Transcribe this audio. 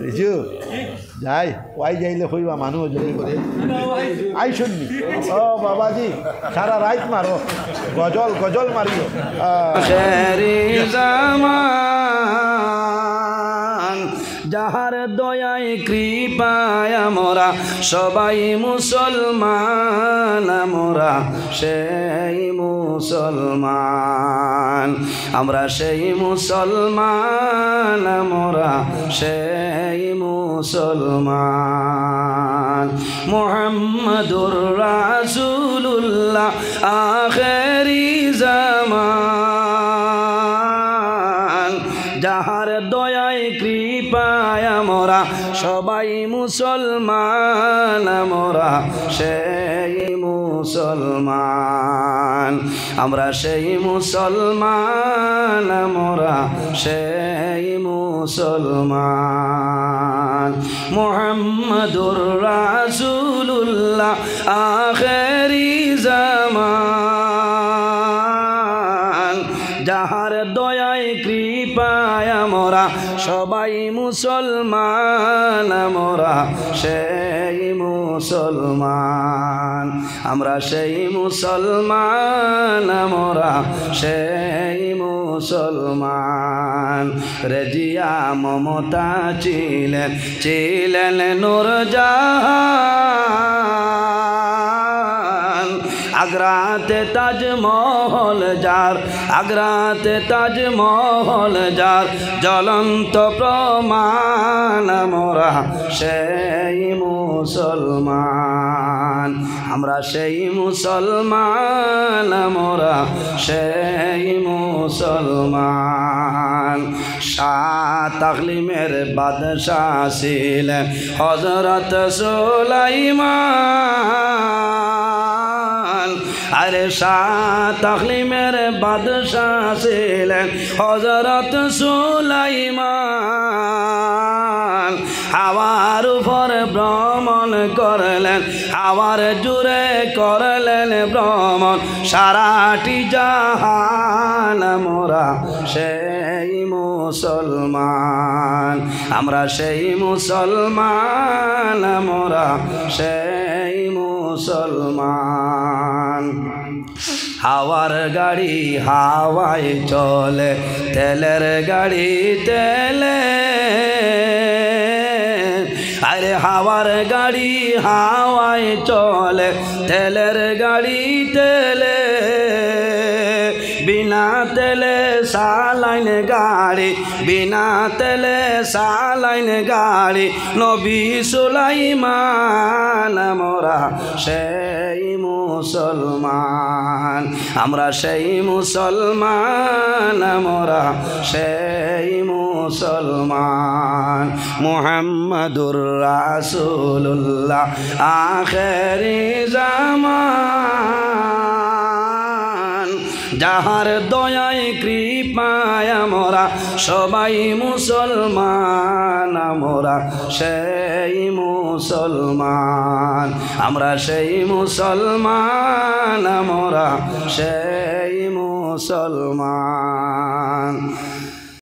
রিজু যাই ওয়াই যাইলে কইবা মানুষ জমি করে আই শুননি ও বাবাজি সারা রাত মারো গজল গজল মারিও যাহার দয়ায় কৃপায় আমরা সবাই মুসলমান আমরা সেই মুসলমান আমরা সেই মুসলমান আমরা সেই মুসলমান মুহাম্মাদুর রাসূলুল্লাহ আখেরি জামান যাহার দয়ায় কৃপায় আমরা সবাই মুসলমান আমরা সেই মুসলমান আমরা সেই মুসলমান আমরা সেই মুসলমান মুহাম্মাদুর রাসূলুল্লাহ আখেরি জামান যাহার দয়ায় কৃপায় আমরা সবাই মুসলমান আমরা সেই মুসলমান আমরা সেই মুসলমান আমরা সেই মুসলমান রেজিয়া মমতা ছিলেন নূরজাহান আগ্রাতে তাজমহল যার আগ্রাতে তাজমহল যার জ্বলন্ত প্রমাণ আমরা সেই মুসলমান আমরা সেই মুসলমান আমরা সেই মুসলমান সাত তাকলিমের বাদশাহ ছিলেন হযরত সুলাইমান আরে সাত তাকলিমের বাদশাহ ছিলেন হযরত সুলাইমান হাওয়ার উপর ভ্রমণ করলেন হাওয়ার জুড়ে করলেন ভ্রমণ সারাটি জাহান মোরা সেই মুসলমান আমরা সেই মুসলমান মোরা সেই মুসলমান হাওয়ার গাড়ি হাওয়ায় চলে তেলের গাড়ি তেলে আরে হাওয়ার গাড়ি হাওয়ায় চলে তেলের গাড়ি তেলে বিনা তেলে সালাইন গাড়ি বিনা তেলে সালাইন গাড়ি নবী সুলাইমান মোরা সেই মুসলমান আমরা সেই মুসলমান মোরা সেই মুসলমান মুহাম্মাদুর রাসূলুল্লাহ আখেরি জামান যাহার দয়ায় কৃপায় আমরা সবাই মুসলমান আমরা সেই মুসলমান আমরা সেই মুসলমান আমরা সেই মুসলমান